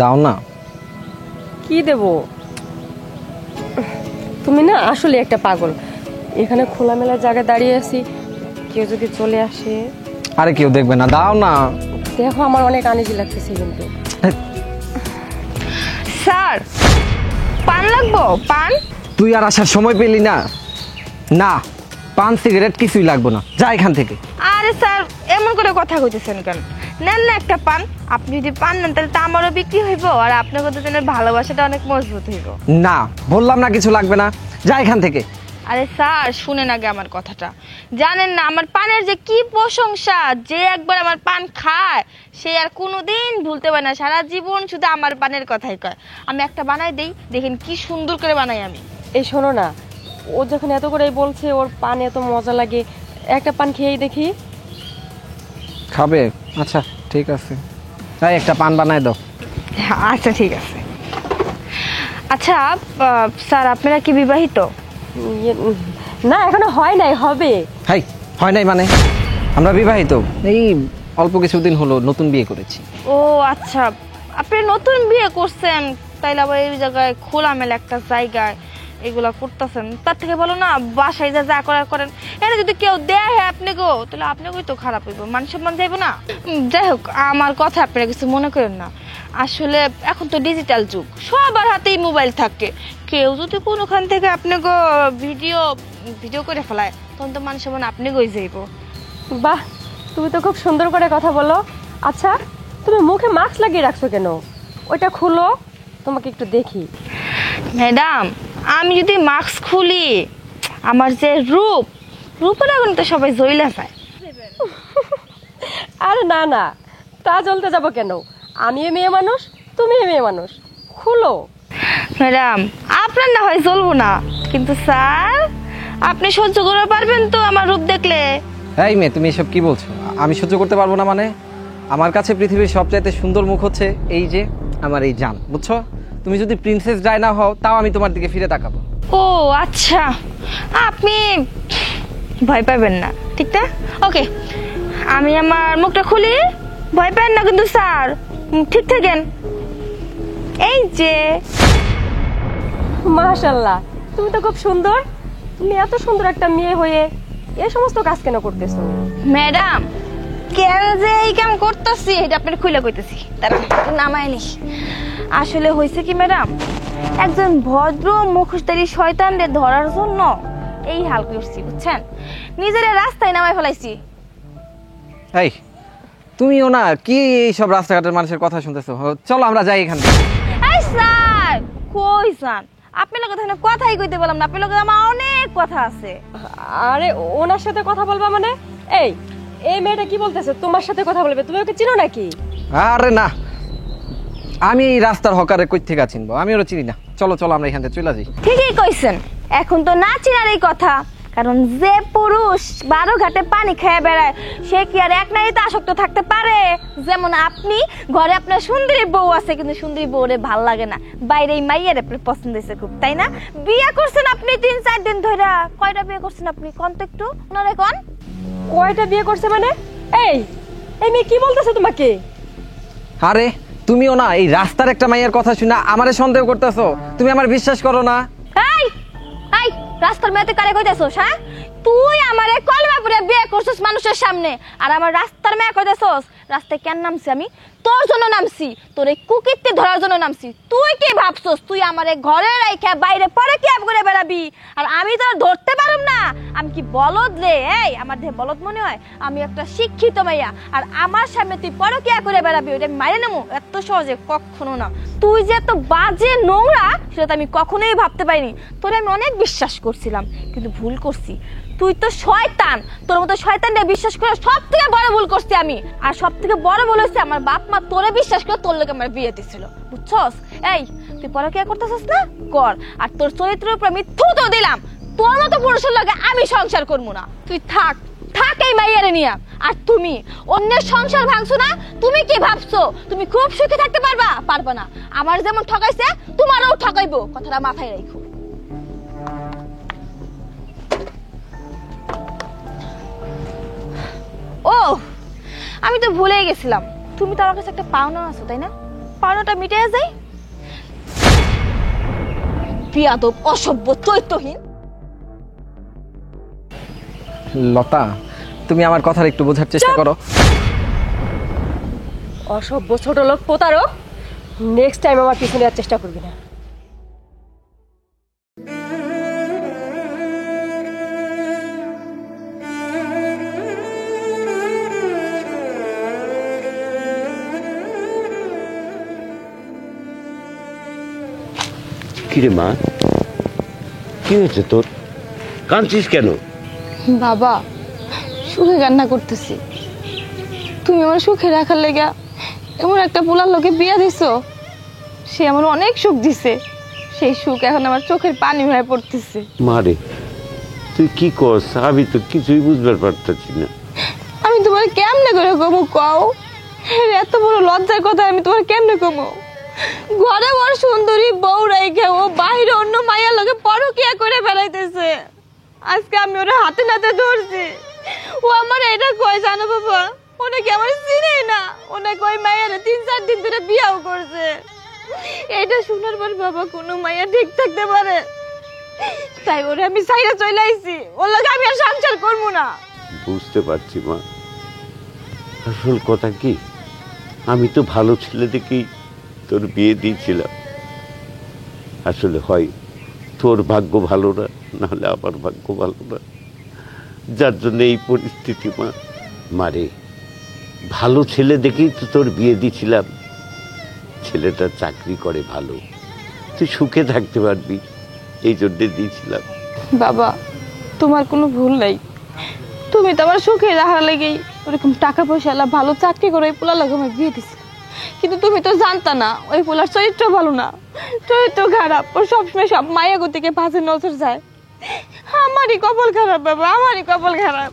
দাও না। কি দেব? তুমি না আসলে একটা পাগল। এখানে খোলামেলা জায়গায় দাঁড়িয়ে আছি, কেউ যদি চলে আসে। আরে কেউ দেখবে না, দাও না। দেখো আমার অনেক আনিজি লাগতেছে কিন্তু। স্যার পান লাগবো? পান? তুই আর আসার সময় পেলি না? না, পান সিগারেট কিছুই লাগবে না, যা এখান থেকে। আরে স্যার এমন করে কথা কইতেছেন কেন? নেন না একটা পান। আপনি যদি পান নেন তাহলে তো আমারও বিক্রি হইব, আর আপনার কথা জন্য ভালোবাসাটা অনেক মজবুত হইব। না, বললাম না কিছু লাগবে না, যা এখান থেকে। আরে স্যার শুনেন আগে আমার কথাটা। জানেন না আমার পানের যে কি প্রশংসা, যে একবার আমার পান খায় সে আর কোনোদিন ভুলতে পারে না, সারা জীবন শুধু আমার পানের কথাই কয়। আমি একটা বানাই দেই, দেখেন কি সুন্দর করে বানাই আমি। এই শোনো না, ও যখন এত করে বলছে ওর পান এত মজা লাগে, একটা পান খেয়েই দেখি। খাবে? আচ্ছা ঠিক আছে, তাই একটা পান বানায় দাও। আচ্ছা ঠিক আছে। আচ্ছা স্যার আপনারা কি বিবাহিত? না এখনো হয় নাই, হবে। হাই, হয় নাই মানে? আমরা বিবাহিত, এই অল্প কিছুদিন হলো নতুন বিয়ে করেছি। ও আচ্ছা, আপনি নতুন বিয়ে করছেন, তাইলে আবার এই জায়গায় খোলামেলা একটা জায়গায় এগুলা করতেছেন, তার থেকে বলো না বাসায় যা যা করার করেন। এটা যদি কেউ দেয় আপনি গো, তাহলে আপনাকেই তো খারাপ হইব, মান সম্মান যাইব না। যাই হোক, আমার কথা আপনারা কিছু মনে করেন না। আসলে এখন তো ডিজিটাল যুগ, সবার হাতেই মোবাইল থাকে। কেউ যদি কোনোখান থেকে আপনাকে ভিডিও করে ফেলায়, তখন তো মান সম্মান আপনি গই যাইব। বাহ, তুমি তো খুব সুন্দর করে কথা বলো। আচ্ছা তুমি মুখে মাস্ক লাগিয়ে রাখছো কেন? ওইটা খুলো, তোমাকে একটু দেখি। ম্যাডাম আমি যদি মাস্ক খুলি, আমার যে রূপের আগুন তো সবাই জ্বলে যায়। আরে না না, তা জ্বলতে যাবো কেন? আমিও মেয়ে মানুষ, তুমিও মেয়ে মানুষ, খুলো। ম্যাডাম আপনার না হয় জ্বলবো না, কিন্তু স্যার আপনি সহ্য করতে পারবেন তো আমার রূপ দেখলে? এই মেয়ে, তুমি এসব কি বলছো? আমি সহ্য করতে পারবো না মানে? আমার কাছে পৃথিবীর সবচাইতে সুন্দর মুখ হচ্ছে এই যে আমার এই জান, বুঝছো? তুমি যদি প্রিন্সেস ডায়না হও, তাও আমি তোমার দিকে ফিরে তাকাবো। ও আচ্ছা, আপনি ভয় পাবেন না, ঠিক না? ওকে, আমি আমার মুখটা খুলি, ভয় পাবেন না কিন্তু স্যার, ঠিক থাকেন। এই যে মাশাআল্লাহ, তুমি তো খুব সুন্দর। তুমি এত সুন্দর একটা মেয়ে হয়ে এই সমস্ত কাজ কেন করতেছো? ম্যাডাম কেন যে এই কাম করতেছি এটা আপনার খুলে কইতেছি, তারা নামায়নি। আসলে হয়েছে কি ম্যাডাম, একজন ভদ্র মুখোশধারী শয়তানরে ধরার জন্য এই হাল করছি, বুঝছেন? নিজের রাস্তায় নামায় ফেলাইছি। এই তুমিও না কি এইসব রাস্তাঘাটের মানুষের কথা শুনতেছো? চলো আমরা যাই এখান থেকে। এই স্যার কই যান? আপনার কথা না কথাই কইতে বললাম না, আপনার কথা আমার অনেক কথা আছে। আরে ওনার সাথে কথা বলবা মানে? এই এই মেয়েটা কি বলতেছে তোমার সাথে কথা বলবে? তুমি ওকে চিনো নাকি? আরে না, আমি এই রাস্তার হকারে কই থেকে চিনবো? আমি ওরা চিনি না। চলো চলো আমরা এখান থেকে চলে যাই। ঠিকই কইছেন, এখন তো না চিনার এই কথা। কারণ যে পুরুষ 12 ঘাটে পানি খেয়ে বেড়ায় সে কি আর এক নারীতে আসক্ত থাকতে পারে? যেমন আপনি, ঘরে আপনার সুন্দরী বউ আছে, কিন্তু সুন্দরী বউরে ভাল লাগে না, বাইরে এই মাইয়ের আপনার পছন্দ হয়েছে খুব, তাই না? বিয়ে করছেন আপনি 3-4 দিন ধরে। কয়টা বিয়ে করছেন আপনি কোন তো একটু, ওনারে কোন? কয়টা বিয়ে করছে মানে? এই এই মেয়ে কি বলতেছে তোমাকে? আরে তুমিও না এই রাস্তার একটা মাইয়ের কথা শুনে আমারে সন্দেহ করতেছো? তুমি আমার বিশ্বাস করো না? এই এই রাস্তার মেয়েতে কারে কইতাছস? হ্যাঁ, তুই আমারে কলমা পড়ে বিয়ে করছস মানুষের সামনে, আর আমার রাস্তার মেয়ে কইতাছস? রাস্তায় কেন নামছি আমি? তোর জন্য নামছি, তোর এই কুকিরতে ধরার জন্য নামছি। তুই কি ভাবছস তুই আমারে ঘরে রাইখা বাইরে পরে কি করে বেড়াবি, আর আমি তোর ধরতে পারুম না? আমি কি বলদ রে? এই আমার দেহে বলদ মনে হয়? আমি একটা শিক্ষিত মাইয়া, আর আমার সামনে তুই পরে কি করে বেড়াবি? ওটা আমি মাইরে নেবো এত সহজে? কখনো না। তুই যে এত বাজে নোংরা সেটা তো আমি কখনোই ভাবতে পারিনি। তোরে আমি অনেক বিশ্বাস করছিলাম, কিন্তু ভুল করছি। তুই তো শয়তান, তোর মতো শয়তানকে বিশ্বাস করে সব থেকে বড় ভুল করছি আমি। আর সব থেকে বড় ভুল হচ্ছে আমার বাপ মা তোরে বিশ্বাস করে তোর লোকে আমার বিয়ে দিছিল, বুঝছস? এই তুই পরকিয়া করতেছস না, কর। আর তোর চরিত্রের উপর আমি থুতো দিলাম, তোর মতো পুরুষের লগে আমি সংসার করবো না। তুই থাক থাক এই মাইয়ারে নিয়া। আর তুমি অন্যের সংসার ভাঙছো না? তুমি কি ভাবছো তুমি খুব সুখে থাকতে পারবা? পারবা না। আমার যেমন ঠকাইছে তোমারও ঠকাইবো, কথাটা মাথায় রাখো। ও আমি তো ভুলেই গেছিলাম, তুমি তো আমার কাছে একটা পাওনা আছো, তাই না? পাওনাটা মিটে যায়। বিয়াদব, অসভ্য, চৈত্রহীন। লতা, তুমি আমার কথার একটু বোঝার চেষ্টা করো। অসভ্য ছোট লোক, প্রতারক। নেক্সট টাইম আমার পিছনে আর চেষ্টা করবি না। কিরে মা, কি হয়েছে তোর? কাঁদছিস কেন? বাবা, সুখে কান্না করতেছি। তুমি আমার সুখে রাখার লেগা এমন একটা পোলার লোকে বিয়া দিছো, সে আমার অনেক সুখ দিছে। সেই সুখ এখন আমার চোখের পানি হয়ে পড়তেছে। মারে, তুই কি করছ? আমি তো কিছুই বুঝতে পারতেছি না। আমি তোমার কেমনে করে কমু কও? এত বড় লজ্জার কথা আমি তোমার কেমনে কমু? ঘরে বড় সুন্দরী বউ রাইখে ও বাইরে অন্য মাইয়ার লগে পরকিয়া করে বেড়াইতেছে। আজকে আমি ওরা হাতে নাতে ধরছি। ও আমার এটা কয় জানো বাবা, ওনাকে আমার চিনেই না। ওনাকে ওই মাইয়ারে 3-4 দিন ধরে বিয়াও করছে। এটা শোনার পর বাবা, কোনো মাইয়া ঠিক থাকতে পারে? তাই ওরে আমি সাইরা চলে আইছি। ওর লগে আমি আর সংসার করবো না। বুঝতে পারছি মা, আসল কথা কি, আমি তো ভালো ছেলে দেখেই তোর বিয়ে দিয়েছিলাম। আসলে হয় তোর ভাগ্য ভালো না, নাহলে আমার ভাগ্য ভালো না, যার জন্য এই পরিস্থিতি। মা মারে, ভালো ছেলে দেখেই তো তোর বিয়ে দিয়েছিলাম। ছেলেটা চাকরি করে ভালো, তুই সুখে থাকতে পারবি, এই জন্যে দিয়েছিলাম। বাবা, তোমার কোনো ভুল নাই। তুমি তো আমার সুখে রাখার লেগেই ওরকম টাকা পয়সা ভালো চাকরি করে ওই পোলার লগে আমার বিয়ে দিছিল। কিন্তু তুমি তো জানতা না ওই পোলার চরিত্র ভালো না, চরিত্র খারাপ। ও সবসময় সব মায়া গতিকে বাজে নজর যায়। আমারই কপাল খারাপ বাবা, আমারই কপাল খারাপ।